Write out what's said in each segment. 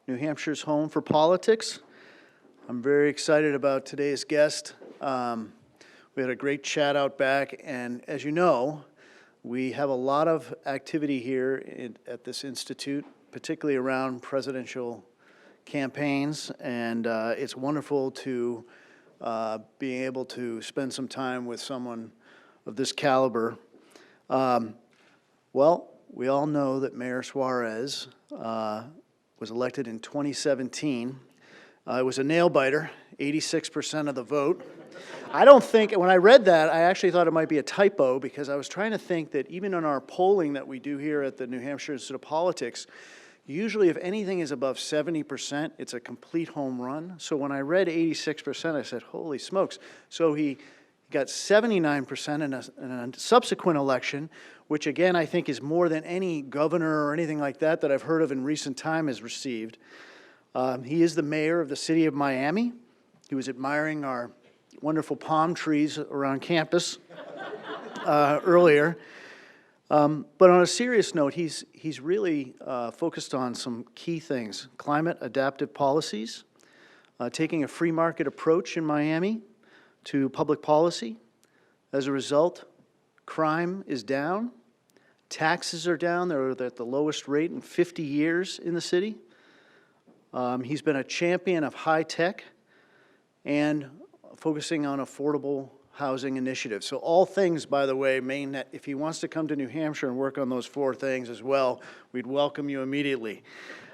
New Hampshire's home for politics. I'm very excited about today's guest. We had a great chat out back, and as you know, we have a lot of activity here at this institute, particularly around presidential campaigns, and it's wonderful to be able to spend some time with someone of this caliber. Well, we all know that Mayor Suarez was elected in 2017. It was a nail-biter, 86% of the vote. I don't think, when I read that, I actually thought it might be a typo, because I was trying to think that even in our polling that we do here at the New Hampshire Institute of Politics, usually if anything is above 70%, it's a complete home run. So when I read 86%, I said, holy smokes. So he got 79% in a subsequent election, which again I think is more than any governor or anything like that I've heard of in recent time has received. He is the mayor of the city of Miami. He was admiring our wonderful palm trees around campus earlier. But on a serious note, he's really focused on some key things: climate adaptive policies, taking a free market approach in Miami to public policy. As a result, crime is down, taxes are down, they're at the lowest rate in 50 years in the city. He's been a champion of high tech and focusing on affordable housing initiatives. So all things, by the way, mean that if he wants to come to New Hampshire and work on those 4 things as well, we'd welcome you immediately.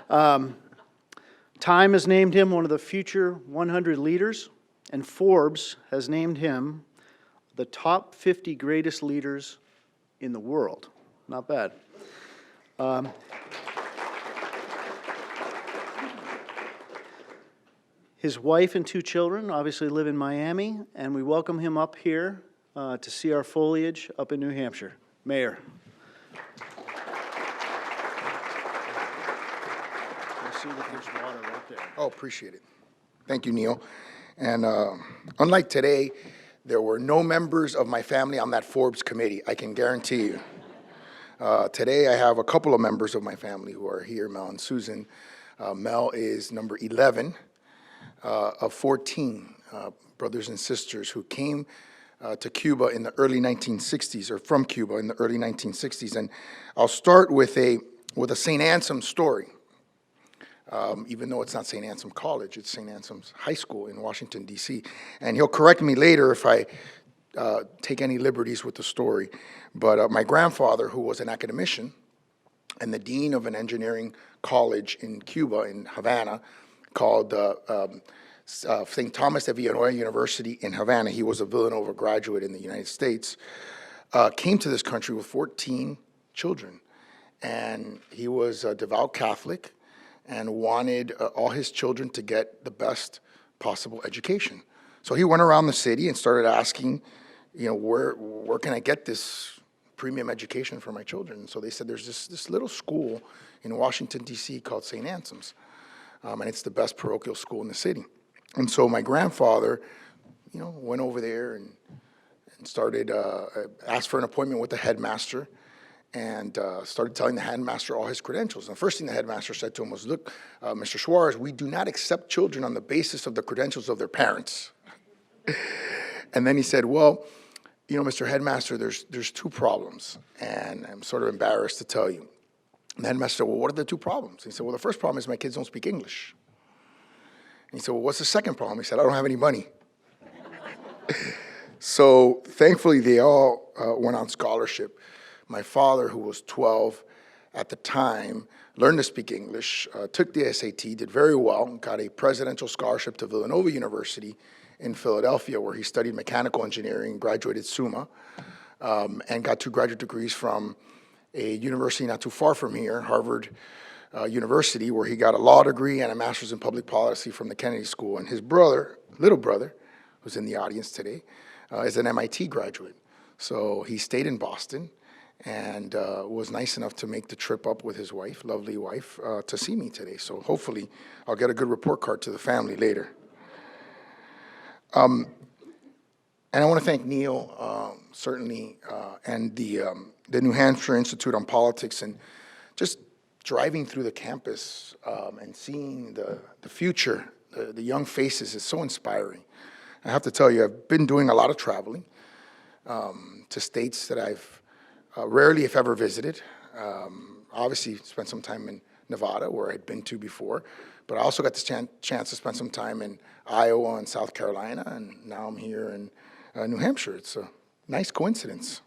Time has named him one of the future 100 leaders, and Forbes has named him the top 50 greatest leaders in the world. Not bad. His wife and 2 children obviously live in Miami, and we welcome him up here to see our foliage up in New Hampshire. Mayor. I see that there's water right there. Oh, appreciate it. Thank you, Neil. And unlike today, there were no members of my family on that Forbes committee, I can guarantee you. Today, I have a couple of members of my family who are here, Mel and Susan. Mel is number 11. Of 14 brothers and sisters who came to Cuba in the early 1960s, or from Cuba in the early 1960s. And I'll start with a St. Ansem story. Even though it's not St. Ansem College, it's St. Ansem's High School in Washington, D.C. And he'll correct me later if I take any liberties with the story. But my grandfather, who was an academician and the dean of an engineering college in Cuba, in Havana, called St. Thomas de Villanova University in Havana. He was a Villanova graduate in the United States, came to this country with 14 children. And he was a devout Catholic and wanted all his children to get the best possible education. So he went around the city and started asking, where can I get this premium education for my children? And so they said, there's this little school in Washington, D.C. called St. Ansem's. And it's the best parochial school in the city. And so my grandfather, went over there and started, asked for an appointment with the headmaster, and started telling the headmaster all his credentials. And the first thing the headmaster said to him was, look, Mr. Suarez, we do not accept children on the basis of the credentials of their parents. And then he said, well, Mr. Headmaster, there's 2 problems, and I'm sort of embarrassed to tell you. And the headmaster said, well, what are the 2 problems? He said, well, the first problem is my kids don't speak English. And he said, well, what's the second problem? He said, I don't have any money. So thankfully, they all went on scholarship. My father, who was 12 at the time, learned to speak English, took the SAT, did very well, got a presidential scholarship to Villanova University in Philadelphia, where he studied mechanical engineering, graduated summa, and got 2 graduate degrees from a university not too far from here, Harvard University, where he got a law degree and a master's in public policy from the Kennedy School. And his brother, little brother, who's in the audience today, is an MIT graduate. So he stayed in Boston and was nice enough to make the trip up with his wife, lovely wife, to see me today. So hopefully I'll get a good report card to the family later. And I want to thank Neil, certainly, and the New Hampshire Institute on Politics, and just driving through the campus and seeing the future, the young faces is so inspiring. I have to tell you, I've been doing a lot of traveling to states that I've rarely, if ever, visited. Obviously, spent some time in Nevada, where I'd been to before, but I also got the chance to spend some time in Iowa and South Carolina, and now I'm here in New Hampshire. It's a nice coincidence.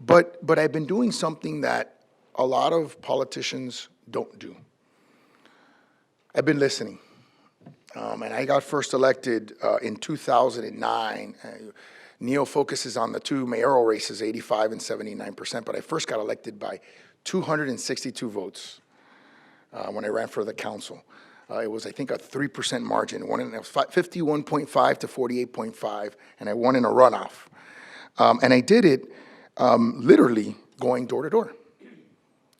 But I've been doing something that a lot of politicians don't do. I've been listening. And I got first elected in 2009. NEO focuses on the two mayoral races, 85 and 79%, but I first got elected by 262 votes when I ran for the council. It was, I think, a 3% margin. It was 51.5 to 48.5, and I won in a runoff. And I did it literally going door to door.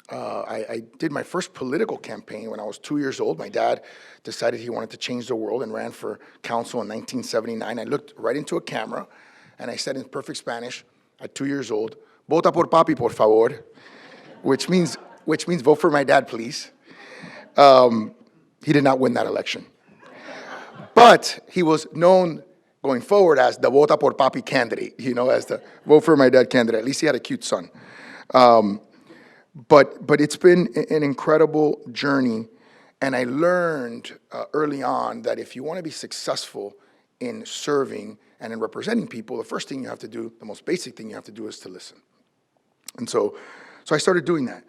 I did my first political campaign when I was 2 years old. My dad decided he wanted to change the world and ran for council in 1979. I looked right into a camera, and I said in perfect Spanish, at 2 years old, "Vota por papi, por favor," which means vote for my dad, please. He did not win that election. But he was known going forward as the Vota por Papi candidate, as the vote for my dad candidate. At least he had a cute son. But it's been an incredible journey, and I learned early on that if you want to be successful in serving and in representing people, the first thing you have to do, the most basic thing you have to do, is to listen. And so I started doing that,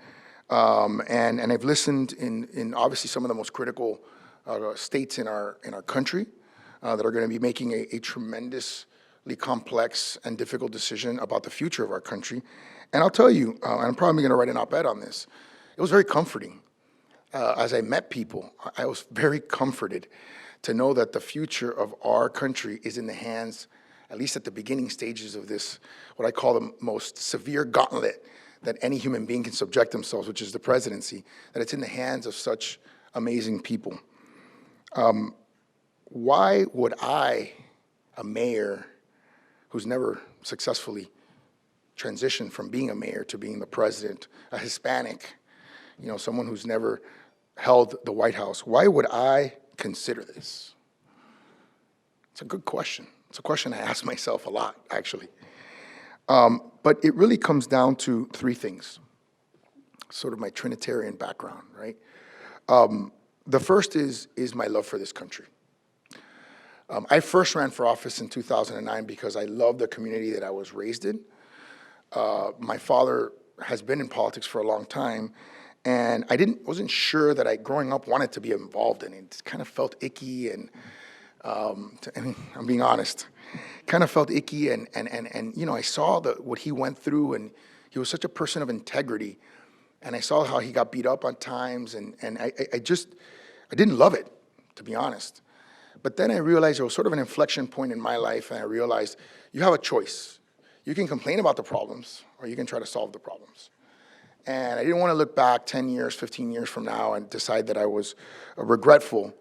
and I've listened in obviously some of the most critical states in our country that are going to be making a tremendously complex and difficult decision about the future of our country. And I'll tell you, I'm probably going to write an op-ed on this, it was very comforting. As I met people, I was very comforted to know that the future of our country is in the hands, at least at the beginning stages of this, what I call the most severe gauntlet that any human being can subject themselves, which is the presidency, that it's in the hands of such amazing people. Why would I, a mayor who's never successfully transitioned from being a mayor to being the president, a Hispanic, someone who's never held the White House, why would I consider this? It's a good question. It's a question I ask myself a lot, actually. But it really comes down to three things, sort of my Trinitarian background, right? The first is my love for this country. I first ran for office in 2009 because I love the community that I was raised in. My father has been in politics for a long time, and wasn't sure that I, growing up, wanted to be involved in it. It kind of felt icky, and I'm being honest, kind of felt icky, and I saw what he went through, and he was such a person of integrity, and I saw how he got beat up on times, and I didn't love it, to be honest. But then I realized there was sort of an inflection point in my life, and I realized you have a choice. You can complain about the problems, or you can try to solve the problems. And I didn't want to look back 10 years, 15 years from now and decide that I was regretful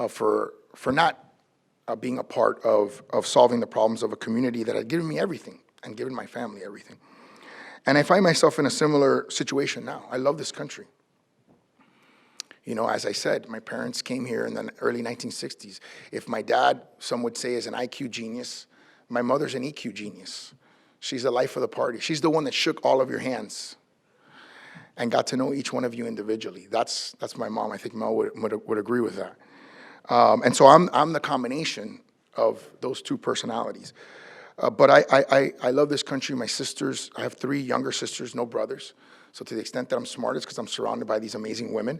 for not being a part of solving the problems of a community that had given me everything and given my family everything. And I find myself in a similar situation now. I love this country. As I said, my parents came here in the early 1960s. If my dad, some would say, is an IQ genius, my mother's an EQ genius. She's the life of the party. She's the one that shook all of your hands and got to know each one of you individually. That's my mom. I think Mel would agree with that. And so I'm the combination of those two personalities. But I love this country. My sisters, I have 3 younger sisters, no brothers. So to the extent that I'm smart, it's because I'm surrounded by these amazing women,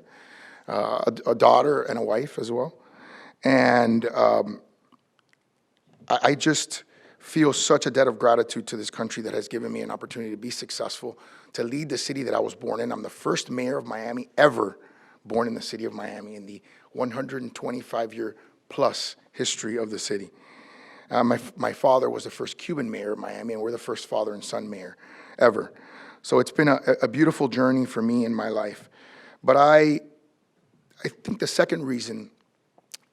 a daughter and a wife as well. And I just feel such a debt of gratitude to this country that has given me an opportunity to be successful, to lead the city that I was born in. I'm the first mayor of Miami ever born in the city of Miami in the 125-year plus history of the city. My father was the first Cuban mayor of Miami, and we're the first father and son mayor ever. So it's been a beautiful journey for me in my life. But I think the second reason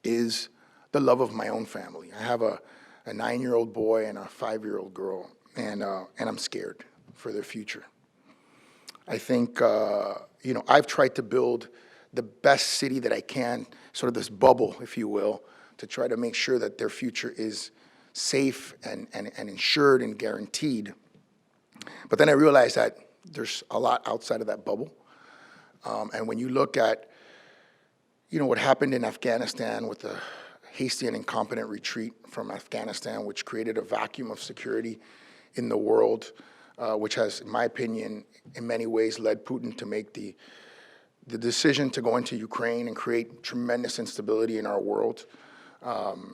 is the love of my own family. I have a 9-year-old boy and a 5-year-old girl, and I'm scared for their future. I think, I've tried to build the best city that I can, sort of this bubble, if you will, to try to make sure that their future is safe and insured and guaranteed. But then I realized that there's a lot outside of that bubble. And when you look at, what happened in Afghanistan with the hasty and incompetent retreat from Afghanistan, which created a vacuum of security in the world, which has, in my opinion, in many ways led Putin to make the decision to go into Ukraine and create tremendous instability in our world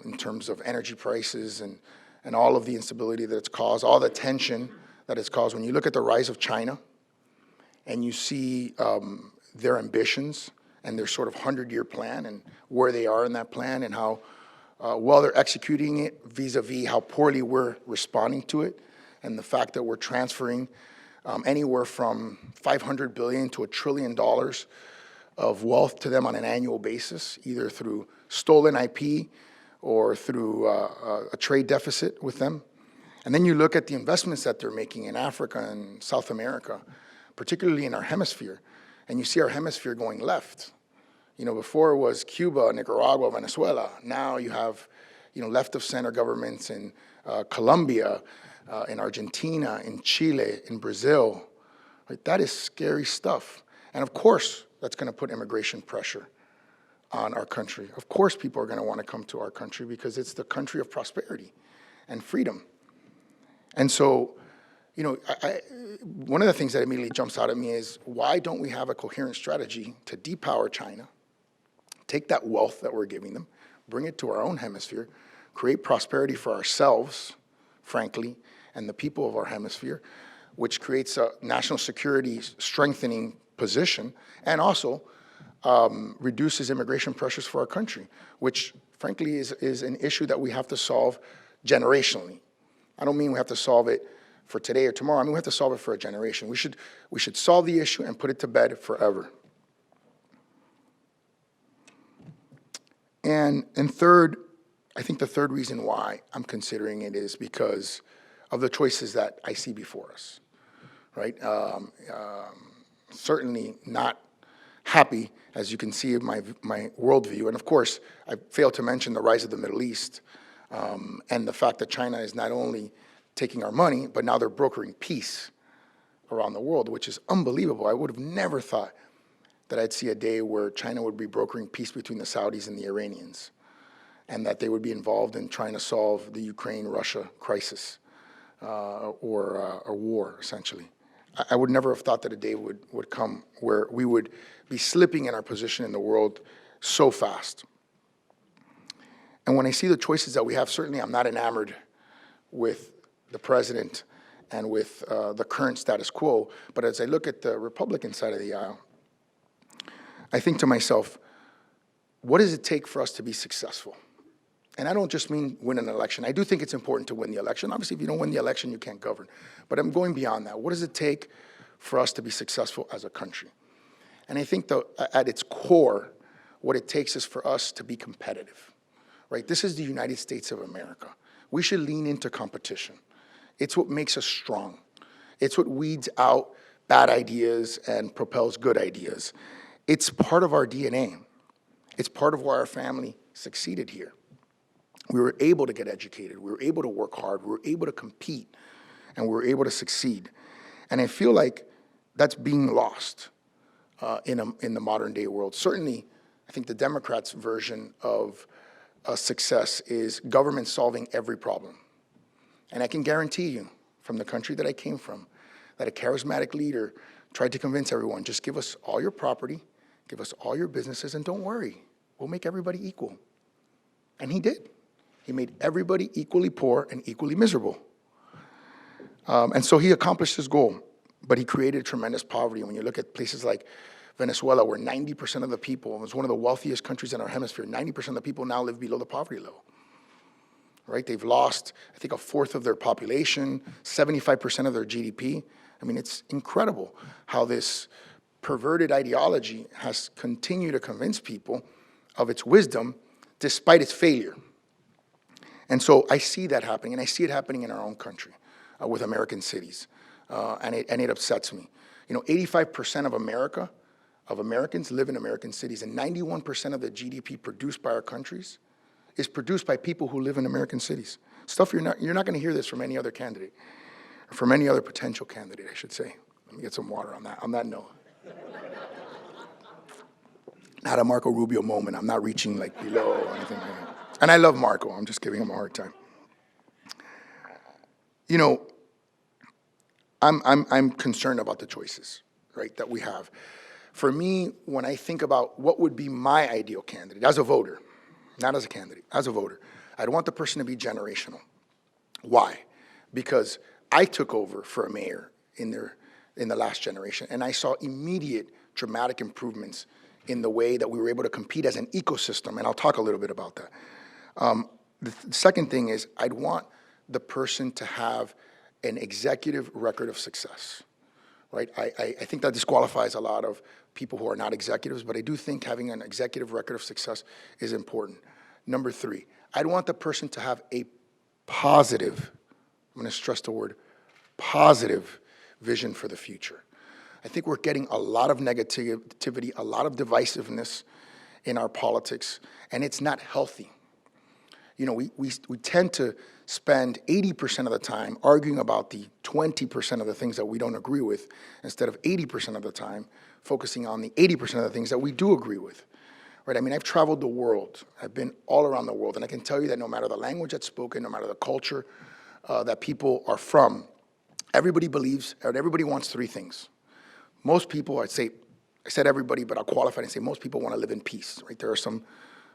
in terms of energy prices and all of the instability that it's caused, all the tension that it's caused. When you look at the rise of China and you see their ambitions and their sort of 100-year plan and where they are in that plan and how well they're executing it vis-a-vis how poorly we're responding to it, and the fact that we're transferring anywhere from $500 billion to $1 trillion of wealth to them on an annual basis, either through stolen IP or through a trade deficit with them. And then you look at the investments that they're making in Africa and South America, particularly in our hemisphere, and you see our hemisphere going left. Before it was Cuba, Nicaragua, Venezuela. Now you have, left-of-center governments in Colombia, in Argentina, in Chile, in Brazil. Right? That is scary stuff. And of course, that's going to put immigration pressure on our country. Of course, people are going to want to come to our country because it's the country of prosperity and freedom. And so, one of the things that immediately jumps out at me is, why don't we have a coherent strategy to depower China, take that wealth that we're giving them, bring it to our own hemisphere, create prosperity for ourselves, frankly, and the people of our hemisphere, which creates a national security strengthening position, and also reduces immigration pressures for our country, which frankly is an issue that we have to solve generationally. I don't mean we have to solve it for today or tomorrow. I mean we have to solve it for a generation. We should solve the issue and put it to bed forever. And third, I think the third reason why I'm considering it is because of the choices that I see before us, right? Certainly not happy, as you can see of my worldview. And of course, I failed to mention the rise of the Middle East and the fact that China is not only taking our money, but now they're brokering peace around the world, which is unbelievable. I would have never thought that I'd see a day where China would be brokering peace between the Saudis and the Iranians, and that they would be involved in trying to solve the Ukraine-Russia crisis or a war, essentially. I would never have thought that a day would come where we would be slipping in our position in the world so fast. And when I see the choices that we have, certainly I'm not enamored with the president and with the current status quo, but as I look at the Republican side of the aisle, I think to myself, what does it take for us to be successful? And I don't just mean win an election. I do think it's important to win the election. Obviously, if you don't win the election, you can't govern. But I'm going beyond that. What does it take for us to be successful as a country? And I think at its core, what it takes is for us to be competitive, right? This is the United States of America. We should lean into competition. It's what makes us strong. It's what weeds out bad ideas and propels good ideas. It's part of our DNA. It's part of why our family succeeded here. We were able to get educated. We were able to work hard. We were able to compete, and we were able to succeed. And I feel like that's being lost in the modern day world. Certainly, I think the Democrats' version of success is government solving every problem. And I can guarantee you, from the country that I came from, that a charismatic leader tried to convince everyone, just give us all your property, give us all your businesses, and don't worry, we'll make everybody equal. And he did. He made everybody equally poor and equally miserable. And so he accomplished his goal, but he created tremendous poverty. When you look at places like Venezuela, where 90% of the people, it's one of the wealthiest countries in our hemisphere, 90% of the people now live below the poverty level. Right? They've lost, I think, a fourth of their population, 75% of their GDP. I mean, it's incredible how this perverted ideology has continued to convince people of its wisdom despite its failure. And so I see that happening, and I see it happening in our own country with American cities, and it upsets me. 85% of Americans live in American cities, and 91% of the GDP produced by our countries is produced by people who live in American cities. Stuff you're not going to hear this from any other candidate, or from any other potential candidate, I should say. Let me get some water on that note. Not a Marco Rubio moment. I'm not reaching like below or anything like that. And I love Marco. I'm just giving him a hard time. I'm concerned about the choices, right, that we have. For me, when I think about what would be my ideal candidate, as a voter, not as a candidate, as a voter, I'd want the person to be generational. Why? Because I took over for a mayor in the last generation, and I saw immediate dramatic improvements in the way that we were able to compete as an ecosystem, and I'll talk a little bit about that. The second thing is I'd want the person to have an executive record of success, right? I think that disqualifies a lot of people who are not executives, but I do think having an executive record of success is important. Number three, I'd want the person to have a positive, I'm going to stress the word positive, vision for the future. I think we're getting a lot of negativity, a lot of divisiveness in our politics, and it's not healthy. We tend to spend 80% of the time arguing about the 20% of the things that we don't agree with, instead of 80% of the time focusing on the 80% of the things that we do agree with. Right? I mean, I've traveled the world. I've been all around the world, and I can tell you that no matter the language that's spoken, no matter the culture that people are from, everybody believes, or everybody wants three things. Most people, I said everybody, but I'll qualify and say most people want to live in peace, right? There are some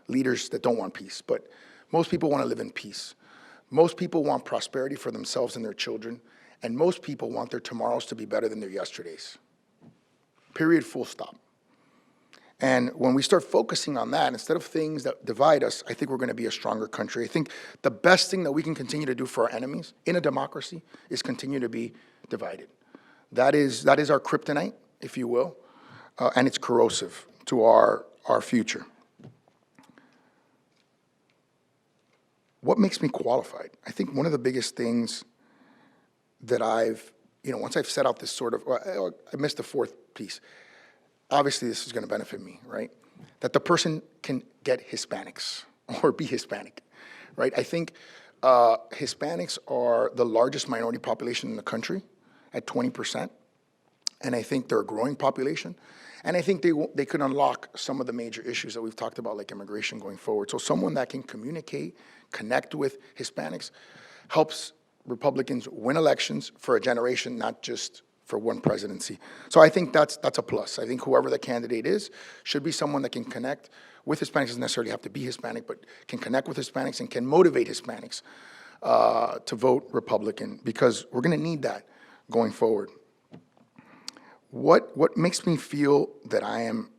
leaders that don't want peace, but most people want to live in peace. Most people want prosperity for themselves and their children, and most people want their tomorrows to be better than their yesterdays. Period, full stop. And when we start focusing on that, instead of things that divide us, I think we're going to be a stronger country. I think the best thing that we can continue to do for our enemies in a democracy is continue to be divided. That is our kryptonite, if you will, and it's corrosive to our future. What makes me qualified? I think one of the biggest things that once I've set out this sort of, I missed the fourth piece. Obviously, this is going to benefit me, right? That the person can get Hispanics or be Hispanic, right? I think Hispanics are the largest minority population in the country at 20%, and I think they're a growing population, and I think they could unlock some of the major issues that we've talked about, like immigration going forward. So someone that can communicate, connect with Hispanics helps Republicans win elections for a generation, not just for one presidency. So I think that's a plus. I think whoever the candidate is should be someone that can connect with Hispanics. Doesn't necessarily have to be Hispanic, but can connect with Hispanics and can motivate Hispanics to vote Republican, because we're going to need that going forward. What makes me feel that I am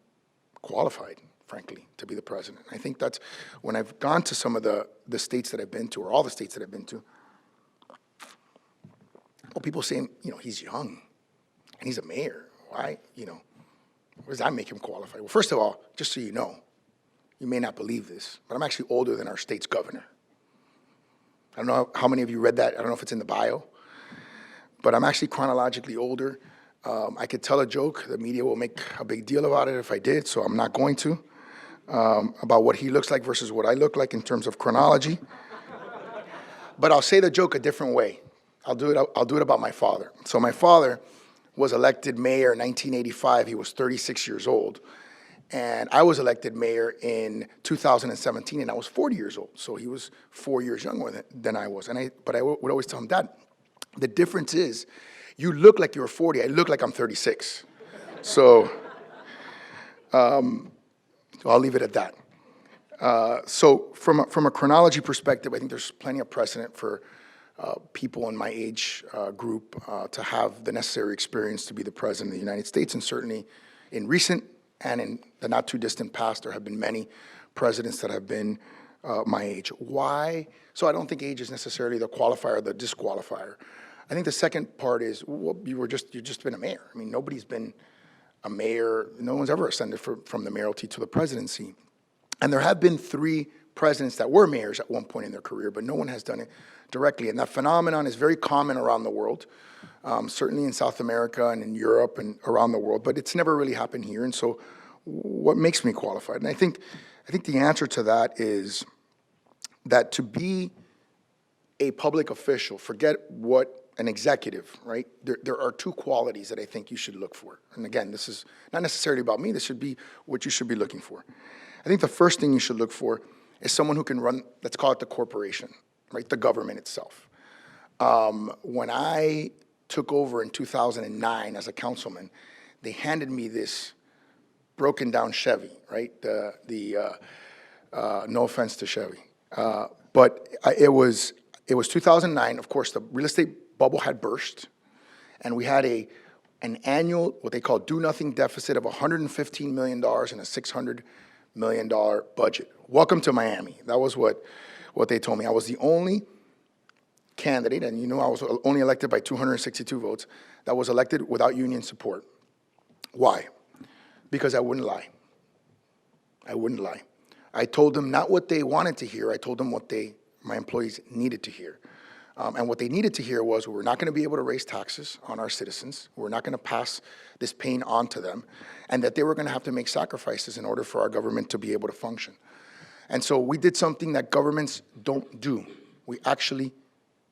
qualified, frankly, to be the president? I think that's when I've gone to some of the states that I've been to, or all the states that I've been to. Well, people saying, he's young and he's a mayor. Why? What does that make him qualified? Well, first of all, just so you know, you may not believe this, but I'm actually older than our state's governor. I don't know how many of you read that. I don't know if it's in the bio, but I'm actually chronologically older. I could tell a joke. The media will make a big deal about it if I did, so I'm not going to, about what he looks like versus what I look like in terms of chronology. But I'll say the joke a different way. I'll do it about my father. So my father was elected mayor in 1985. He was 36 years old. And I was elected mayor in 2017, and I was 40 years old. So he was 4 years younger than I was. But I would always tell him, Dad, the difference is you look like you were 40. I look like I'm 36. So I'll leave it at that. So from a chronology perspective, I think there's plenty of precedent for people in my age group to have the necessary experience to be the president of the United States. And certainly in recent and in the not too distant past, there have been many presidents that have been my age. Why? So I don't think age is necessarily the qualifier or the disqualifier. I think the second part is, well, you've just been a mayor. I mean, nobody's been a mayor. No one's ever ascended from the mayoralty to the presidency. And there have been 3 presidents that were mayors at one point in their career, but no one has done it directly. And that phenomenon is very common around the world, certainly in South America and in Europe and around the world, but it's never really happened here. And so what makes me qualified? And I think the answer to that is that to be a public official, forget what an executive, right? There are two qualities that I think you should look for. And again, this is not necessarily about me. This should be what you should be looking for. I think the first thing you should look for is someone who can run, let's call it the corporation, right? The government itself. When I took over in 2009 as a councilman, they handed me this broken down Chevy, right? No offense to Chevy. But it was 2009. Of course, the real estate bubble had burst, and we had an annual, what they call do-nothing deficit of $115 million and a $600 million budget. Welcome to Miami. That was what they told me. I was the only candidate, and I was only elected by 262 votes, that was elected without union support. Why? Because I wouldn't lie. I wouldn't lie. I told them not what they wanted to hear, I told them what my employees needed to hear. And what they needed to hear was we're not going to be able to raise taxes on our citizens, we're not going to pass this pain on to them, and that they were going to have to make sacrifices in order for our government to be able to function. And so we did something that governments don't do. We actually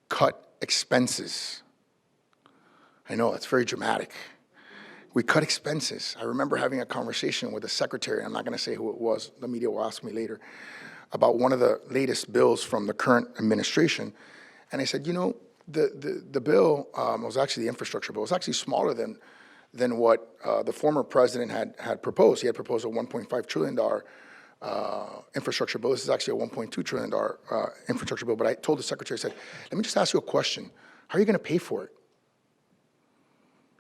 cut expenses. I know, it's very dramatic. We cut expenses. I remember having a conversation with the secretary, I'm not going to say who it was, the media will ask me later, about one of the latest bills from the current administration. And I said, the bill was actually the infrastructure bill. It was actually smaller than what the former president had proposed. He had proposed a $1.5 trillion infrastructure bill. This is actually a $1.2 trillion infrastructure bill. But I told the secretary, I said, let me just ask you a question. How are you going to pay for it?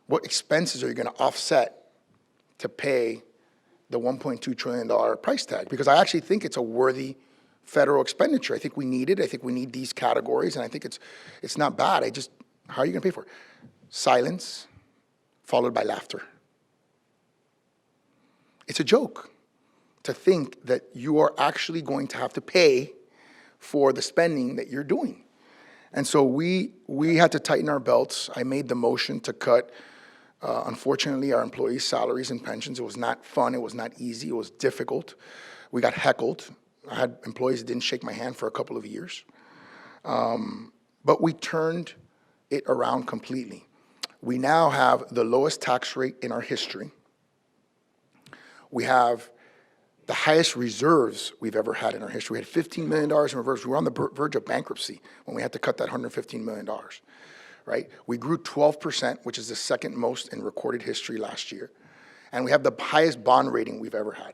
What expenses are you going to offset to pay the $1.2 trillion price tag? Because I actually think it's a worthy federal expenditure. I think we need it. I think we need these categories, and I think it's not bad. How are you going to pay for it? Silence, followed by laughter. It's a joke to think that you are actually going to have to pay for the spending that you're doing. And so we had to tighten our belts. I made the motion to cut, unfortunately, our employees' salaries and pensions. It was not fun. It was not easy. It was difficult. We got heckled. I had employees that didn't shake my hand for a couple of years. But we turned it around completely. We now have the lowest tax rate in our history. We have the highest reserves we've ever had in our history. We had $15 million in reserves. We were on the verge of bankruptcy when we had to cut that $115 million, right? We grew 12%, which is the second most in recorded history last year. And we have the highest bond rating we've ever had.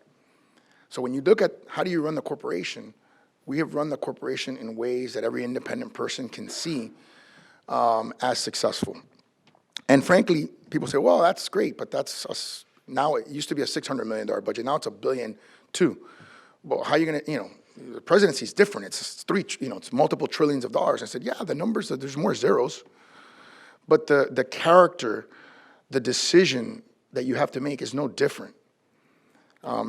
So when you look at how do you run the corporation, we have run the corporation in ways that every independent person can see as successful. And frankly, people say, well, that's great, but that's us. Now it used to be a $600 million budget. Now it's $1.2 billion. Well, how are you going to, the presidency is different. It's it's multiple trillions of dollars. I said, yeah, the numbers, there's more zeros. But the character, the decision that you have to make is no different.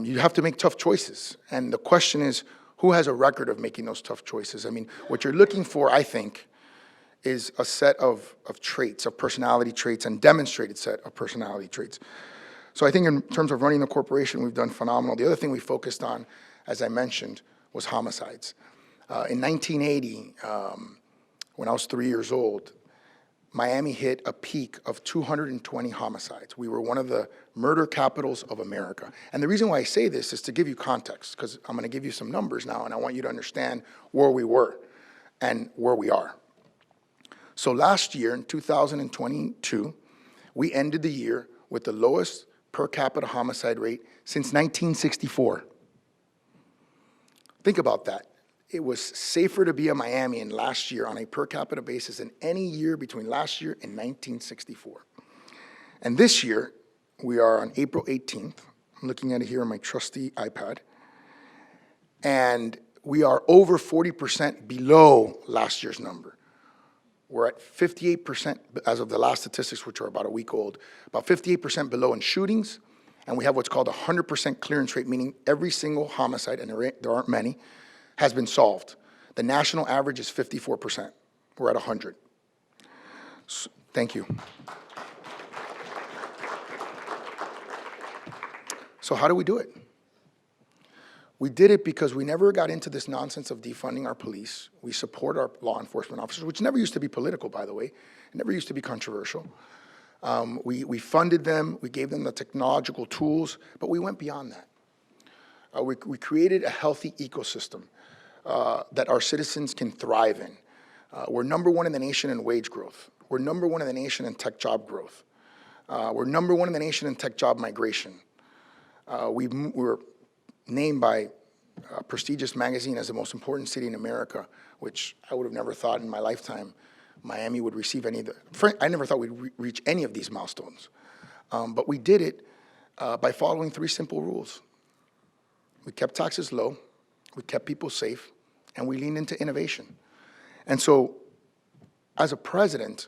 You have to make tough choices. And the question is, who has a record of making those tough choices? I mean, what you're looking for, I think, is a set of traits, of personality traits, and demonstrated set of personality traits. So I think in terms of running the corporation, we've done phenomenal. The other thing we focused on, as I mentioned, was homicides. In 1980, when I was 3 years old, Miami hit a peak of 220 homicides. We were one of the murder capitals of America. And the reason why I say this is to give you context, because I'm going to give you some numbers now, and I want you to understand where we were and where we are. So last year, in 2022, we ended the year with the lowest per capita homicide rate since 1964. Think about that. It was safer to be a Miamian last year on a per capita basis than any year between last year and 1964. And this year, we are on April 18th. I'm looking at it here on my trusty iPad. And we are over 40% below last year's number. We're at 58%, as of the last statistics, which are about a week old, about 58% below in shootings, and we have what's called a 100% clearance rate, meaning every single homicide, and there aren't many, has been solved. The national average is 54%. We're at 100. Thank you. So how do we do it? We did it because we never got into this nonsense of defunding our police. We support our law enforcement officers, which never used to be political, by the way. It never used to be controversial. We funded them, we gave them the technological tools, but we went beyond that. We created a healthy ecosystem that our citizens can thrive in. We're number one in the nation in wage growth. We're number one in the nation in tech job growth. We're number one in the nation in tech job migration. We were named by a prestigious magazine as the most important city in America, which I would have never thought in my lifetime Miami would receive any of the, I never thought we'd reach any of these milestones. But we did it by following 3 simple rules. We kept taxes low, we kept people safe, and we leaned into innovation. And so, as a president,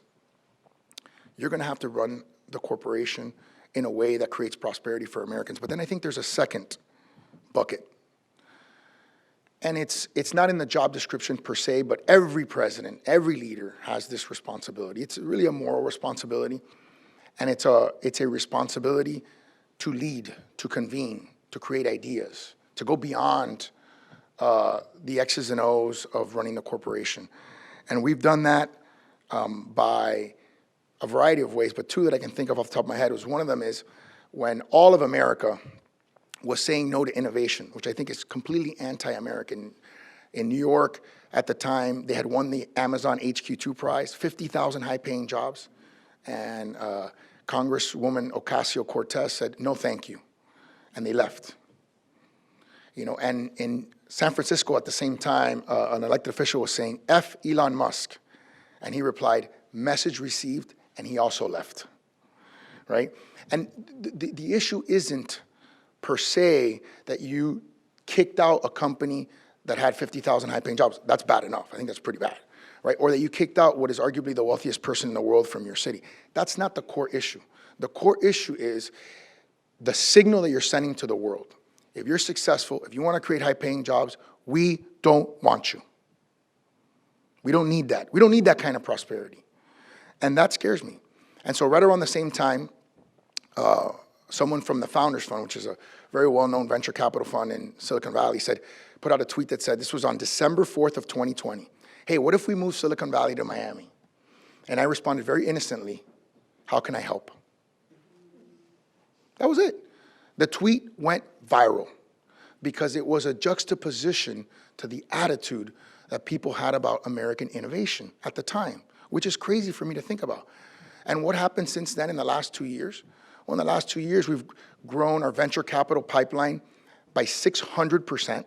you're gonna have to run the corporation in a way that creates prosperity for Americans. But then I think there's a second bucket. And it's not in the job description per se, but every president, every leader has this responsibility. It's really a moral responsibility, and it's a responsibility to lead, to convene, to create ideas, to go beyond the X's and O's of running the corporation. And we've done that by a variety of ways, but 2 that I can think of off the top of my head was one of them is when all of America was saying no to innovation, which I think is completely anti-American. In New York, at the time, they had won the Amazon HQ2 prize, 50,000 high-paying jobs, and Congresswoman Ocasio-Cortez said, no, thank you, and they left. You know, and in San Francisco at the same time, an elected official was saying, F Elon Musk, and he replied, message received, and he also left, right? And the issue isn't per se that you kicked out a company that had 50,000 high-paying jobs. That's bad enough. I think that's pretty bad, right? Or that you kicked out what is arguably the wealthiest person in the world from your city. That's not the core issue. The core issue is the signal that you're sending to the world. If you're successful, if you want to create high-paying jobs, we don't want you. We don't need that. We don't need that kind of prosperity. And that scares me. And so right around the same time, someone from the Founders Fund, which is a very well-known venture capital fund in Silicon Valley, put out a tweet that said, this was on December 4th of 2020. Hey, what if we move Silicon Valley to Miami? And I responded very innocently, how can I help? That was it. The tweet went viral because it was a juxtaposition to the attitude that people had about American innovation at the time, which is crazy for me to think about. And what happened since then in the last 2 years? Well, in the last 2 years, we've grown our venture capital pipeline by 600%.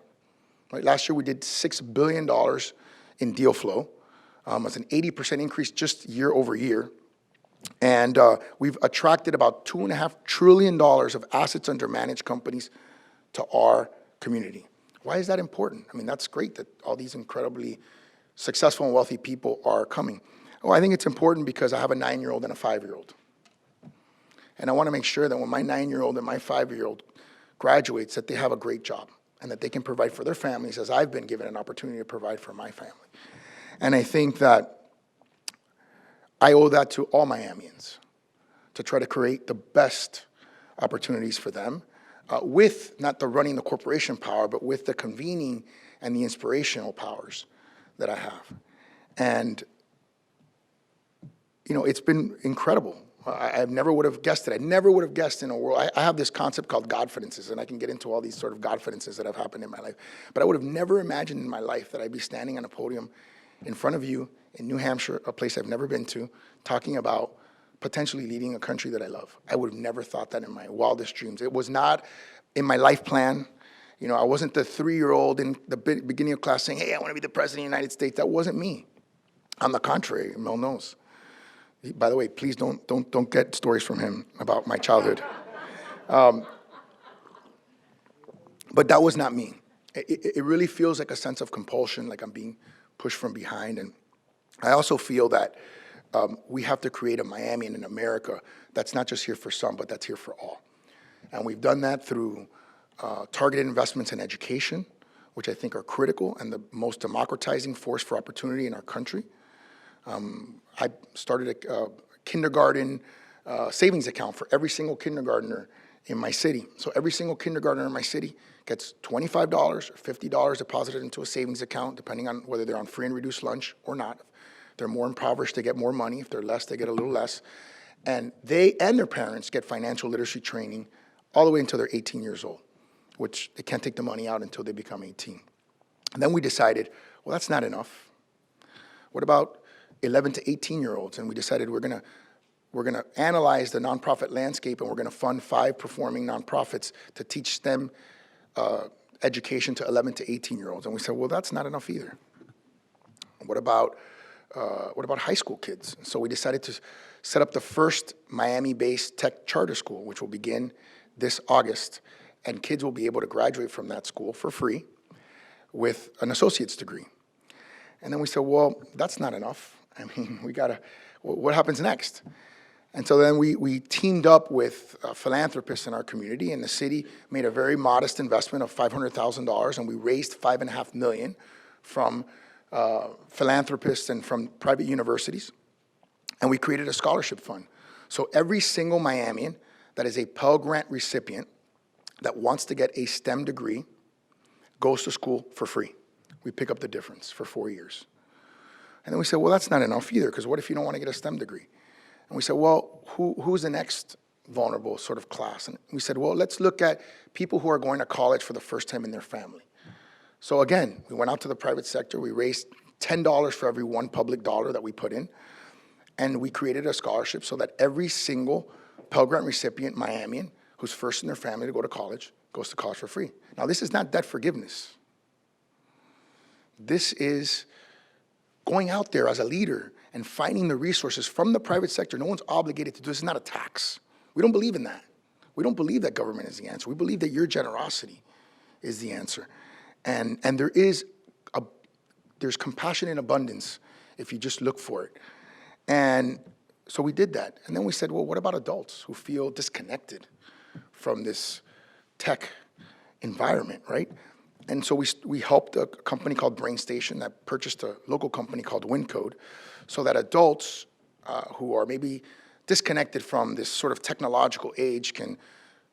Right? Last year, we did $6 billion in deal flow. It's an 80% increase just year over year. And we've attracted about $2.5 trillion of assets under managed companies to our community. Why is that important? I mean, that's great that all these incredibly successful and wealthy people are coming. Well, I think it's important because I have a 9-year-old and a 5-year-old. And I want to make sure that when my 9-year-old and my 5-year-old graduates, that they have a great job and that they can provide for their families as I've been given an opportunity to provide for my family. And I think that I owe that to all Miamians to try to create the best opportunities for them with not the running the corporation power, but with the convening and the inspirational powers that I have. And, you know, it's been incredible. I never would have guessed it. I never would have guessed in a world. I have this concept called Godfidences, and I can get into all these sort of Godfidences that have happened in my life. But I would have never imagined in my life that I'd be standing on a podium in front of you in New Hampshire, a place I've never been to, talking about potentially leading a country that I love. I would have never thought that in my wildest dreams. It was not in my life plan. You know, I wasn't the 3-year-old in the beginning of class saying, hey, I want to be the president of the United States. That wasn't me. On the contrary, Mel knows. By the way, please don't get stories from him about my childhood. But that was not me. It really feels like a sense of compulsion, like I'm being pushed from behind. And I also feel that we have to create a Miami and an America that's not just here for some, but that's here for all. And we've done that through targeted investments in education, which I think are critical and the most democratizing force for opportunity in our country. I started a kindergarten savings account for every single kindergartner in my city. So every single kindergartner in my city gets $25 or $50 deposited into a savings account, depending on whether they're on free and reduced lunch or not. If they're more impoverished, they get more money. If they're less, they get a little less. And they and their parents get financial literacy training all the way until they're 18 years old, which they can't take the money out until they become 18. And then we decided, well, that's not enough. What about 11 to 18-year-olds? And we decided we're gonna analyze the nonprofit landscape, and we're gonna fund 5 performing nonprofits to teach STEM education to 11 to 18-year-olds. And we said, well, that's not enough either. What about high school kids? So we decided to set up the first Miami-based tech charter school, which will begin this August, and kids will be able to graduate from that school for free with an associate's degree. And then we said, well, that's not enough. I mean, what happens next? And so then we teamed up with philanthropists in our community, and the city made a very modest investment of $500,000, and we raised $5.5 million from philanthropists and from private universities, and we created a scholarship fund. So every single Miamian that is a Pell Grant recipient that wants to get a STEM degree goes to school for free. We pick up the difference for 4 years. And then we said, well, that's not enough either, because what if you don't want to get a STEM degree? And we said, well, who's the next vulnerable sort of class? And we said, well, let's look at people who are going to college for the first time in their family. So again, we went out to the private sector. We raised $10 for every one public dollar that we put in. And we created a scholarship so that every single Pell Grant recipient Miamian who's first in their family to go to college goes to college for free. Now, this is not debt forgiveness. This is going out there as a leader and finding the resources from the private sector. No one's obligated to do this. It's not a tax. We don't believe in that. We don't believe that government is the answer. We believe that your generosity is the answer. And there's compassion in abundance if you just look for it. And so we did that. And then we said, well, what about adults who feel disconnected from this tech environment, right? And so we helped a company called BrainStation that purchased a local company called WinCode, so that adults who are maybe disconnected from this sort of technological age can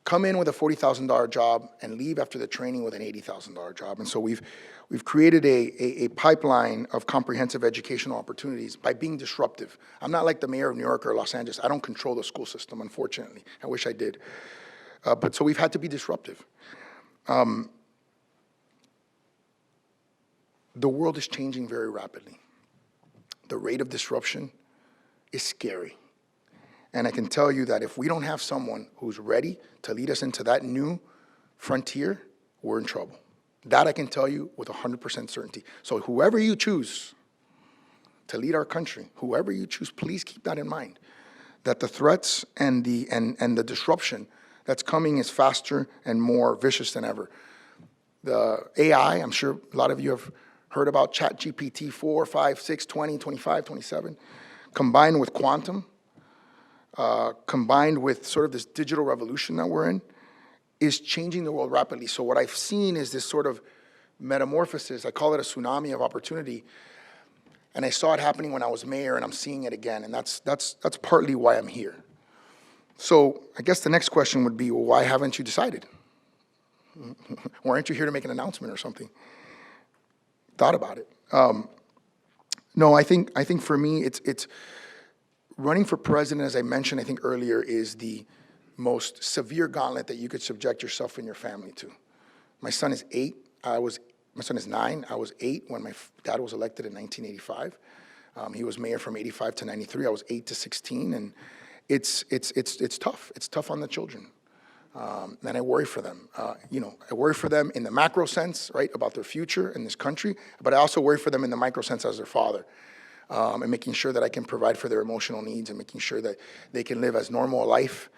come in with a $40,000 job and leave after the training with an $80,000 job. And so we've created a pipeline of comprehensive educational opportunities by being disruptive. I'm not like the mayor of New York or Los Angeles. I don't control the school system, unfortunately. I wish I did. But so we've had to be disruptive. The world is changing very rapidly. The rate of disruption is scary. And I can tell you that if we don't have someone who's ready to lead us into that new frontier, we're in trouble. That I can tell you with 100% certainty. So whoever you choose to lead our country, whoever you choose, please keep that in mind, that the threats and the disruption that's coming is faster and more vicious than ever. The AI, I'm sure a lot of you have heard about ChatGPT 4, 5, 6, 20, 25, 27, combined with quantum, combined with sort of this digital revolution that we're in, is changing the world rapidly. So what I've seen is this sort of metamorphosis. I call it a tsunami of opportunity. And I saw it happening when I was mayor, and I'm seeing it again. And that's partly why I'm here. So I guess the next question would be, well, why haven't you decided? Why aren't you here to make an announcement or something? Thought about it. No, I think for me, it's running for president, as I mentioned, I think earlier, is the most severe gauntlet that you could subject yourself and your family to. My son is 8. My son is 9. I was 8 when my dad was elected in 1985. He was mayor from 85 to 93. I was 8 to 16, and it's tough. It's tough on the children. And I worry for them. I worry for them in the macro sense, right, about their future in this country, but I also worry for them in the micro sense as their father, and making sure that I can provide for their emotional needs and making sure that they can live as normal a life,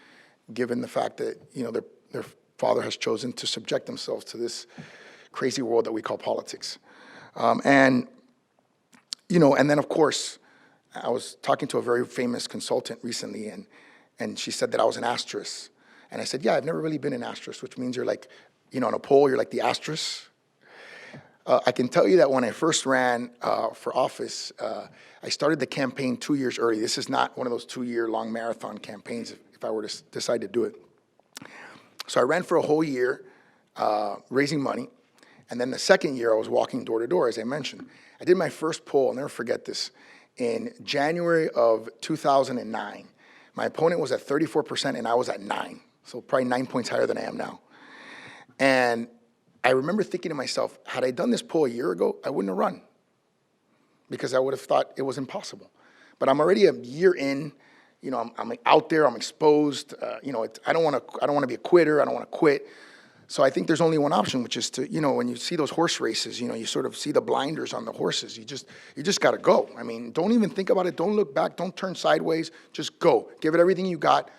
given the fact that, their father has chosen to subject themselves to this crazy world that we call politics. And then, of course, I was talking to a very famous consultant recently, and she said that I was an asterisk. And I said, yeah, I've never really been an asterisk, which means you're like, on a pole, you're like the asterisk. I can tell you that when I first ran for office, I started the campaign 2 years early. This is not one of those 2-year-long marathon campaigns if I were to decide to do it. So I ran for a whole year, raising money. And then the second year, I was walking door to door, as I mentioned. I did my first poll, I'll never forget this, in January of 2009. My opponent was at 34% and I was at 9. So probably 9 points higher than I am now. And I remember thinking to myself, had I done this poll a year ago, I wouldn't have run, because I would have thought it was impossible. But I'm already a year in. You know, I'm out there. I'm exposed. You know, I don't want to be a quitter. I don't want to quit. So I think there's only one option, which is to, you know, when you see those horse races, you know, you sort of see the blinders on the horses. You just got to go. I mean, don't even think about it. Don't look back. Don't turn sideways. Just go. Give it everything you got,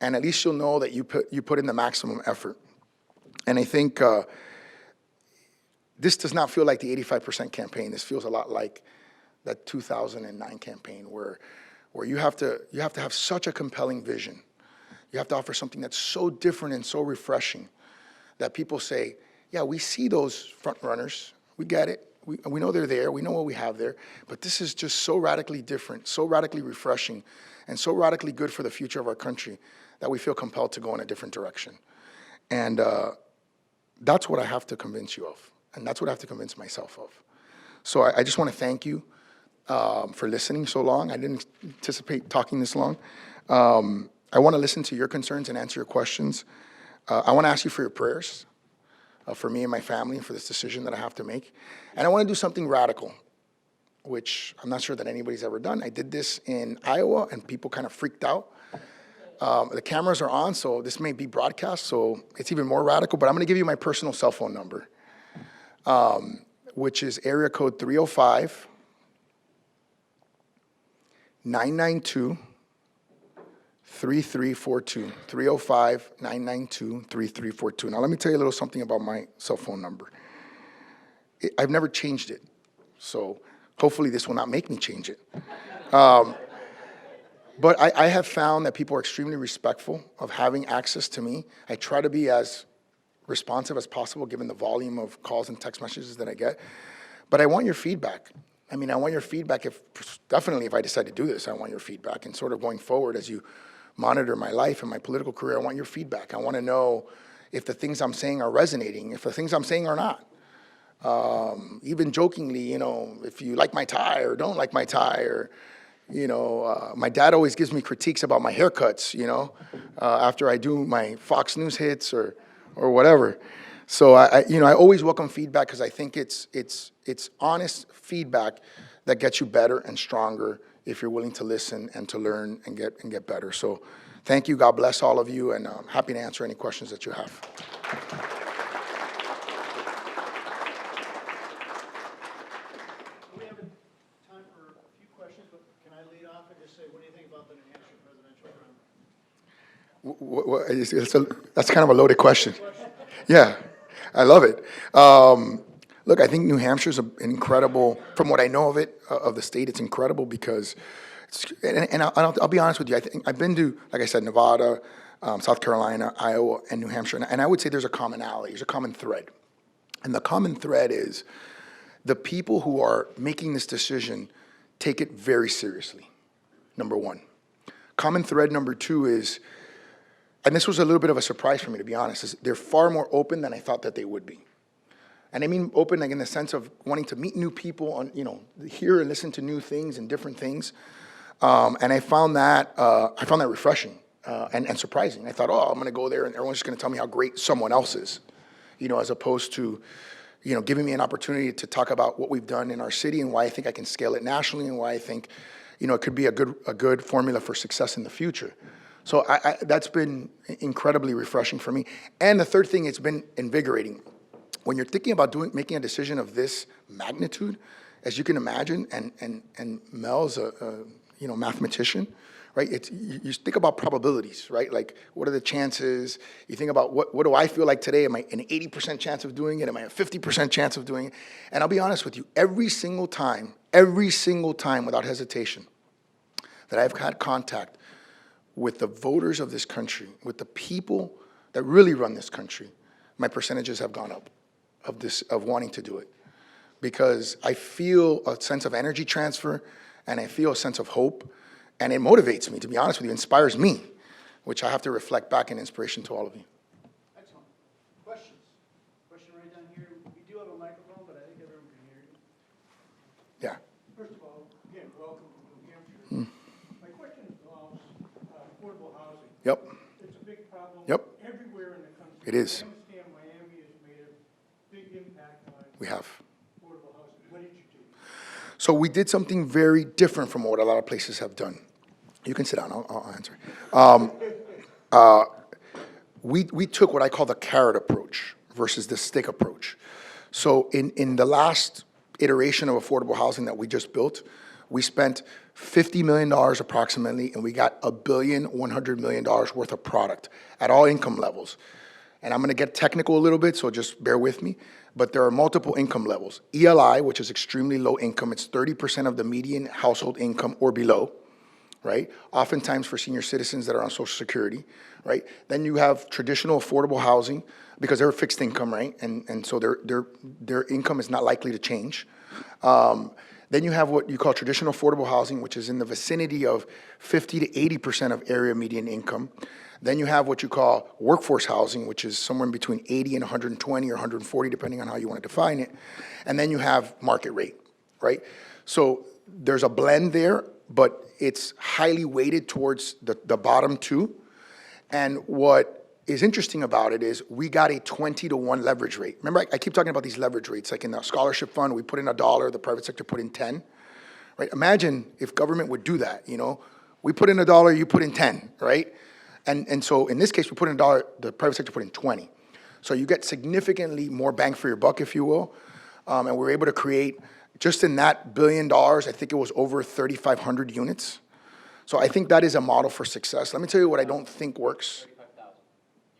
and at least you'll know that you put in the maximum effort. And I think this does not feel like the 85% campaign. This feels a lot like that 2009 campaign where you have to have such a compelling vision. You have to offer something that's so different and so refreshing that people say, yeah, we see those front runners. We get it. We know they're there. We know what we have there. But this is just so radically different, so radically refreshing, and so radically good for the future of our country that we feel compelled to go in a different direction. And that's what I have to convince you of. And that's what I have to convince myself of. So I just want to thank you for listening so long. I didn't anticipate talking this long. I want to listen to your concerns and answer your questions. I want to ask you for your prayers for me and my family for this decision that I have to make. And I want to do something radical, which I'm not sure that anybody's ever done. I did this in Iowa, and people kind of freaked out. The cameras are on, so this may be broadcast, so it's even more radical. But I'm going to give you my personal cell phone number, which is area code 305 992 3342, 305-992-3342. Now, let me tell you a little something about my cell phone number. I've never changed it, so hopefully this will not make me change it. But I have found that people are extremely respectful of having access to me. I try to be as responsive as possible given the volume of calls and text messages that I get. But I want your feedback. I mean, I want your feedback definitely if I decide to do this, I want your feedback. And sort of going forward as you monitor my life and my political career, I want your feedback. I want to know if the things I'm saying are resonating, if the things I'm saying are not. Even jokingly, you know, if you like my tie or don't like my tie, or, you know, my dad always gives me critiques about my haircuts, you know, after I do my Fox News hits or whatever. So I always welcome feedback because I think it's honest feedback that gets you better and stronger if you're willing to listen and to learn and get better. So thank you. God bless all of you, and I'm happy to answer any questions that you have. We have time for a few questions, but can I lead off and just say, what do you think about the New Hampshire presidential run? That's kind of a loaded question. Yeah, I love it. Look, I think New Hampshire is an incredible, from what I know of it, of the state, it's incredible because, I'll be honest with you, I think I've been to, like I said, Nevada, South Carolina, Iowa, and New Hampshire, and I would say there's a commonality, there's a common thread. And the common thread is the people who are making this decision take it very seriously, number one. Common thread number two is, and this was a little bit of a surprise for me, to be honest, is they're far more open than I thought that they would be. And I mean open like in the sense of wanting to meet new people, hear and listen to new things and different things. And I found that refreshing and surprising. I thought, I'm going to go there and everyone's just going to tell me how great someone else is, as opposed to, giving me an opportunity to talk about what we've done in our city and why I think I can scale it nationally and why I think, it could be a good formula for success in the future. So that's been incredibly refreshing for me. And the third thing, it's been invigorating. When you're thinking about making a decision of this magnitude, as you can imagine, and Mel's a mathematician, right? You think about probabilities, right? Like, what are the chances? You think about what do I feel like today? Am I an 80% chance of doing it? Am I a 50% chance of doing it? And I'll be honest with you, every single time, without hesitation, that I've had contact with the voters of this country, with the people that really run this country, my percentages have gone up of wanting to do it. because I feel a sense of energy transfer and I feel a sense of hope, and it motivates me, to be honest with you, inspires me, which I have to reflect back in inspiration to all of you. Excellent. Questions? Question right down here. We do have a microphone, but I think everyone can hear you. Yeah. First of all, again, welcome to New Hampshire. My question involves affordable housing. Yep. It's a big problem. Yep. Everywhere in the country. It is. I understand Miami has made a big impact on We have. affordable housing. What did you do? So we did something very different from what a lot of places have done. You can sit down, I'll answer. We took what I call the carrot approach versus the stick approach. So in the last iteration of affordable housing that we just built, we spent $50 million approximately, and we got $1.1 billion worth of product at all income levels. And I'm gonna get technical a little bit, so just bear with me. But there are multiple income levels. ELI, which is extremely low income, it's 30% of the median household income or below, right? Oftentimes for senior citizens that are on Social Security, right? Then you have traditional affordable housing, because they're fixed income, right? And so their income is not likely to change. Then you have what you call traditional affordable housing, which is in the vicinity of 50 to 80% of area median income. Then you have what you call workforce housing, which is somewhere in between 80 and 120 or 140, depending on how you want to define it. And then you have market rate, right? So there's a blend there, but it's highly weighted towards the bottom two. And what is interesting about it is we got a 20-to-1 leverage rate. Remember, I keep talking about these leverage rates. Like in the scholarship fund, we put in $1, the private sector put in 10, right? Imagine if government would do that, you know? We put in $1, you put in 10, right? And so in this case, we put in $1, the private sector put in 20. So you get significantly more bang for your buck, if you will. And we're able to create, just in that $1 billion, I think it was over 3,500 units. So I think that is a model for success. Let me tell you what I don't think works. 35,000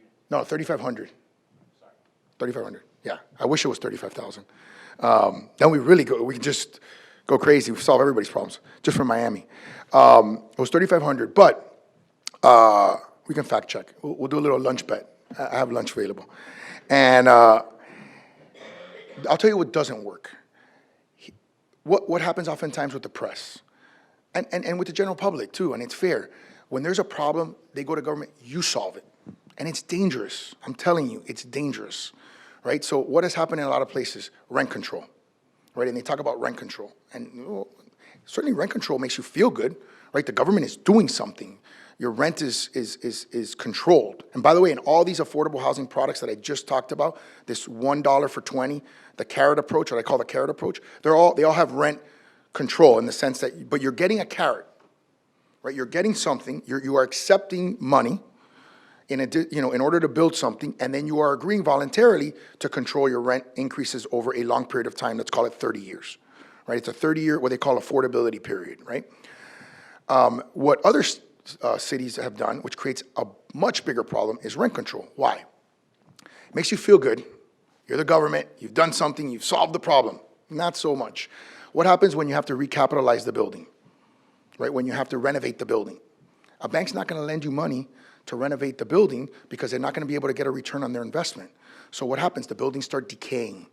units. No, 3,500. Sorry. 3,500, yeah. I wish it was 35,000. Then we can just go crazy. We solve everybody's problems, just from Miami. It was 3,500, but we can fact check. We'll do a little lunch bet. I have lunch available. And I'll tell you what doesn't work. What happens oftentimes with the press, and with the general public too, and it's fair. When there's a problem, they go to government, you solve it. And it's dangerous. I'm telling you, it's dangerous, right? So what has happened in a lot of places? Rent control, right? And they talk about rent control. And certainly rent control makes you feel good, right? The government is doing something. Your rent is controlled. And by the way, in all these affordable housing products that I just talked about, this $1 for 20, the carrot approach, what I call the carrot approach, they all have rent control in the sense that, but you're getting a carrot, right? You're getting something, you are accepting money in order to build something, and then you are agreeing voluntarily to control your rent increases over a long period of time. Let's call it 30 years, right? It's a 30-year, what they call affordability period, right? What other cities have done, which creates a much bigger problem, is rent control. Why? It makes you feel good. You're the government, you've done something, you've solved the problem. Not so much. What happens when you have to recapitalize the building, right? When you have to renovate the building. A bank's not gonna lend you money to renovate the building because they're not gonna be able to get a return on their investment. So what happens? The buildings start decaying.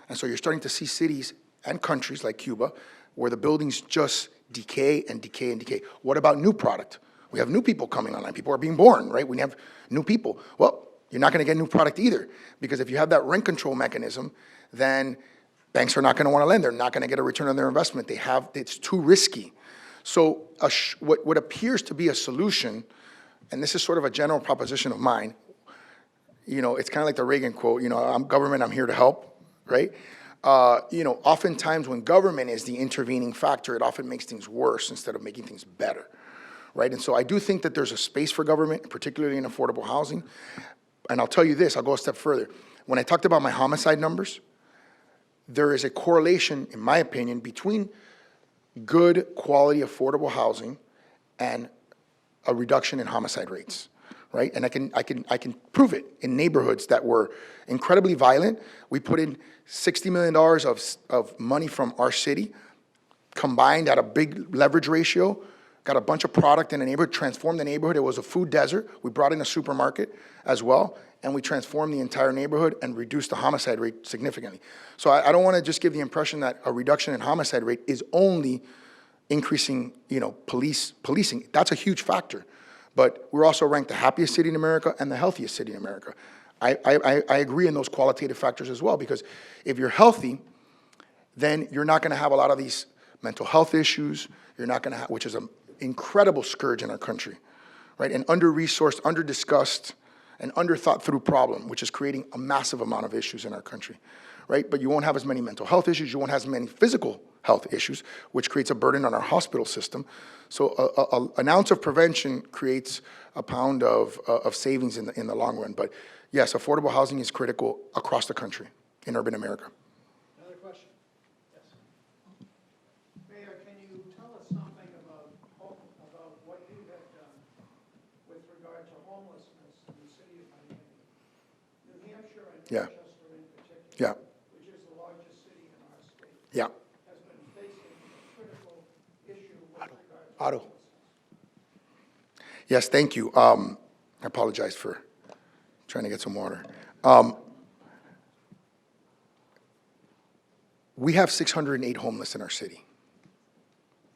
And so you're starting to see cities and countries like Cuba where the buildings just decay and decay and decay. What about new product? We have new people coming online. People are being born, right? We have new people. Well, you're not gonna get new product either, because if you have that rent control mechanism, then banks are not gonna wanna lend. They're not gonna get a return on their investment. It's too risky. So what appears to be a solution, and this is sort of a general proposition of mine, it's kind of like the Reagan quote, I'm government, I'm here to help, right? Oftentimes when government is the intervening factor, it often makes things worse instead of making things better, right? And so I do think that there's a space for government, particularly in affordable housing. And I'll tell you this, I'll go a step further. When I talked about my homicide numbers, there is a correlation, in my opinion, between good quality affordable housing and a reduction in homicide rates, right? And I can prove it in neighborhoods that were incredibly violent. We put in $60 million of money from our city, combined at a big leverage ratio, got a bunch of product in the neighborhood, transformed the neighborhood. It was a food desert. We brought in a supermarket as well, and we transformed the entire neighborhood and reduced the homicide rate significantly. So I don't want to just give the impression that a reduction in homicide rate is only increasing, policing. That's a huge factor. But we're also ranked the happiest city in America and the healthiest city in America. I agree in those qualitative factors as well, because if you're healthy, then you're not going to have a lot of these mental health issues. You're not going to have, which is an incredible scourge in our country, right? An under-resourced, under-discussed, and under-thought-through problem, which is creating a massive amount of issues in our country, right? But you won't have as many mental health issues. You won't have as many physical health issues, which creates a burden on our hospital system. So an ounce of prevention creates a pound of savings in the long run. But yes, affordable housing is critical across the country in urban America. Another question? Yes. Mayor, can you tell us something about what you have done with regard to homelessness in the city of Miami? New Hampshire and Yeah. Manchester in particular, Yeah. which is the largest city in our state, Yeah. has been facing a critical issue with regard to Otto. homelessness. Yes, thank you. I apologize for trying to get some water. We have 608 homeless in our city.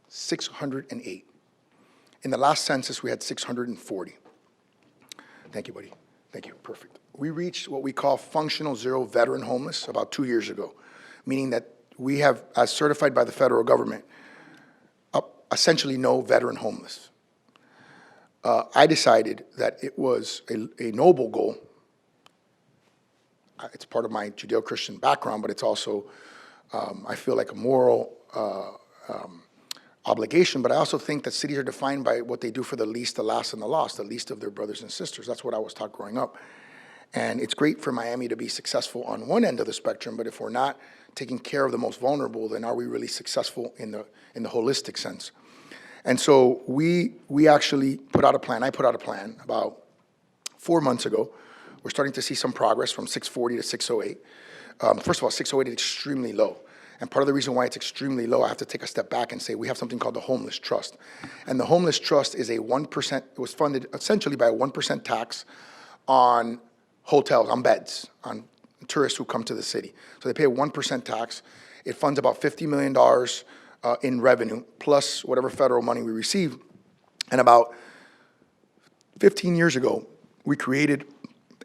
608. In the last census, we had 640. Thank you, buddy. Thank you. Perfect. We reached what we call functional zero veteran homeless about 2 years ago, meaning that we have, as certified by the federal government, essentially no veteran homeless. I decided that it was a noble goal. It's part of my Judeo-Christian background, but it's also, I feel like a moral obligation. But I also think that cities are defined by what they do for the least, the last, and the lost, the least of their brothers and sisters. That's what I was taught growing up. And it's great for Miami to be successful on one end of the spectrum, but if we're not taking care of the most vulnerable, then are we really successful in the holistic sense? And so we actually put out a plan. I put out a plan about 4 months ago. We're starting to see some progress from 640 to 608. First of all, 608 is extremely low. And part of the reason why it's extremely low, I have to take a step back and say we have something called the Homeless Trust. And the Homeless Trust is a 1%, it was funded essentially by a 1% tax on hotels, on beds, on tourists who come to the city. So they pay a 1% tax. It funds about $50 million in revenue, plus whatever federal money we receive. And about 15 years ago, we created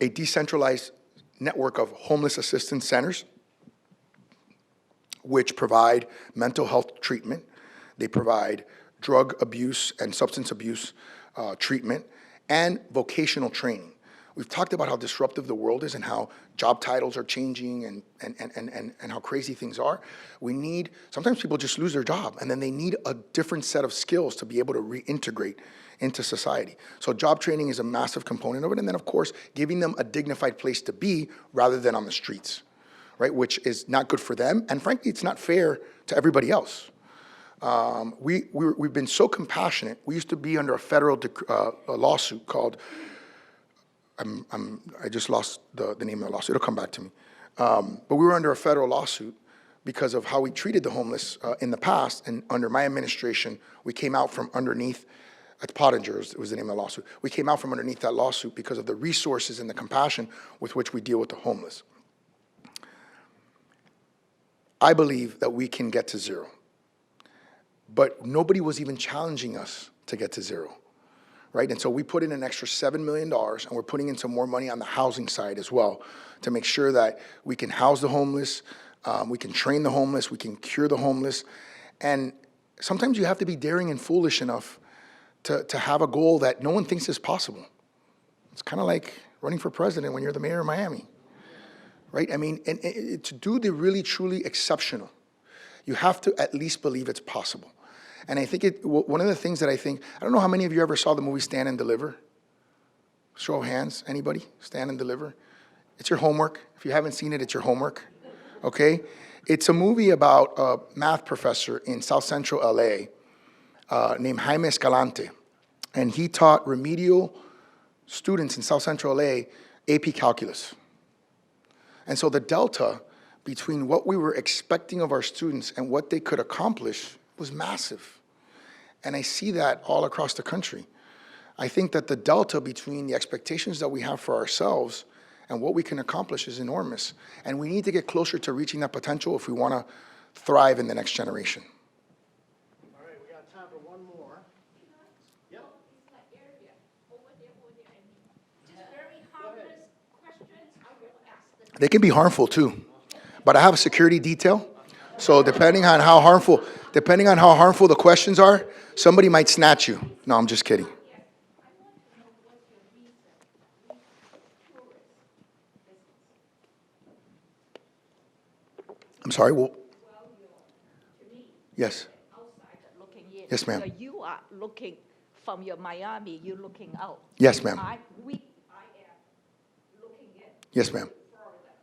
a decentralized network of homeless assistance centers, which provide mental health treatment. They provide drug abuse and substance abuse treatment and vocational training. We've talked about how disruptive the world is and how job titles are changing and how crazy things are. Sometimes people just lose their job and then they need a different set of skills to be able to reintegrate into society. So job training is a massive component of it. And then of course, giving them a dignified place to be rather than on the streets, right? Which is not good for them. And frankly, it's not fair to everybody else. We've been so compassionate. We used to be under a federal lawsuit called, I just lost the name of the lawsuit. It'll come back to me. But we were under a federal lawsuit because of how we treated the homeless in the past. And under my administration, we came out from underneath, at Pottinger's was the name of the lawsuit. We came out from underneath that lawsuit because of the resources and the compassion with which we deal with the homeless. I believe that we can get to zero. But nobody was even challenging us to get to zero. Right? And so we put in an extra $7 million, and we're putting in some more money on the housing side as well to make sure that we can house the homeless, we can train the homeless, we can cure the homeless. And sometimes you have to be daring and foolish enough to have a goal that no one thinks is possible. It's kind of like running for president when you're the mayor of Miami. Right? I mean, and to do the really, truly exceptional, you have to at least believe it's possible. And I think one of the things that I don't know how many of you ever saw the movie Stand and Deliver? Show of hands, anybody? Stand and Deliver? It's your homework. If you haven't seen it, it's your homework, okay? It's a movie about a math professor in South Central LA named Jaime Escalante. And he taught remedial students in South Central LA AP calculus. And so the delta between what we were expecting of our students and what they could accomplish was massive. And I see that all across the country. I think that the delta between the expectations that we have for ourselves and what we can accomplish is enormous. And we need to get closer to reaching that potential if we want to thrive in the next generation. All right, we got time for one more. Yep. Very harmless questions I will ask. They can be harmful too, but I have a security detail. So depending on how harmful the questions are, somebody might snatch you. No, I'm just kidding. I want to know what's your reason tourist business. I'm sorry, well, Well, you're, to me, yes. outsider looking in. Yes, ma'am. So you are looking from your Miami, you're looking out. Yes, ma'am. I am looking in. Yes, ma'am. Florida.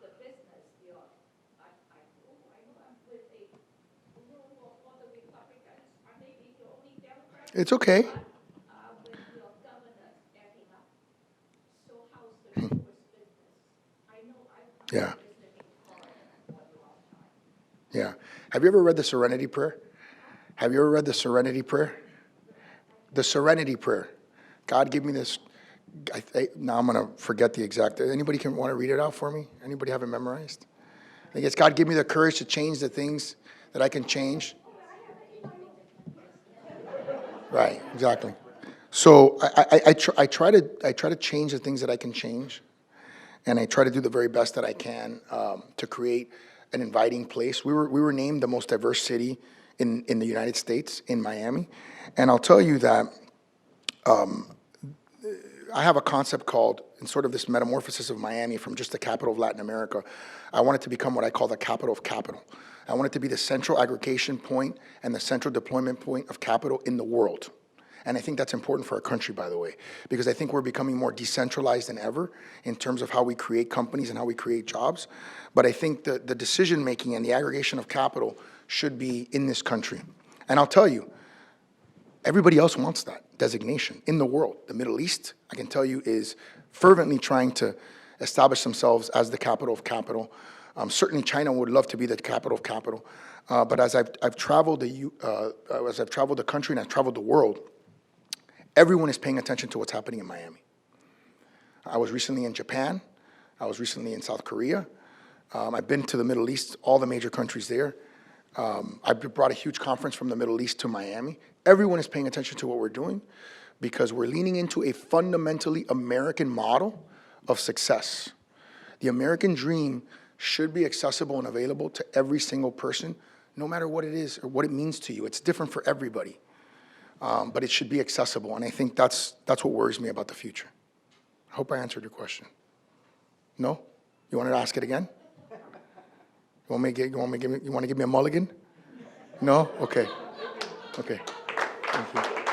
The business, I know I'm with all the Republicans, I may be the only Democrat. It's okay. But, with your governor acting up, so how's the tourist business? I know I'm Yeah. visiting Florida for a long time. Yeah. Have you ever read the Serenity Prayer? Have you ever read the Serenity Prayer? The Serenity Prayer. God, give me this. Now I'm going to forget the exact. Anybody can want to read it out for me? Anybody have it memorized? I think it's God, give me the courage to change the things that I can change. Right, exactly. So I try to change the things that I can change, and I try to do the very best that I can to create an inviting place. We were named the most diverse city in the United States, in Miami, and I'll tell you that I have a concept called, in sort of this metamorphosis of Miami from just the capital of Latin America, I want it to become what I call the capital of capital. I want it to be the central aggregation point and the central deployment point of capital in the world. And I think that's important for our country, by the way, because I think we're becoming more decentralized than ever in terms of how we create companies and how we create jobs. But I think the decision-making and the aggregation of capital should be in this country. And I'll tell you, everybody else wants that designation in the world. The Middle East, I can tell you, is fervently trying to establish themselves as the capital of capital. Certainly China would love to be the capital of capital. But as I've traveled the country and I've traveled the world, everyone is paying attention to what's happening in Miami. I was recently in Japan. I was recently in South Korea. I've been to the Middle East, all the major countries there. I brought a huge conference from the Middle East to Miami. Everyone is paying attention to what we're doing because we're leaning into a fundamentally American model of success. The American dream should be accessible and available to every single person, no matter what it is or what it means to you. It's different for everybody, but it should be accessible, and I think that's what worries me about the future. I hope I answered your question. No? You wanted to ask it again? You want to give me a mulligan? No? Okay. Okay. Thank you.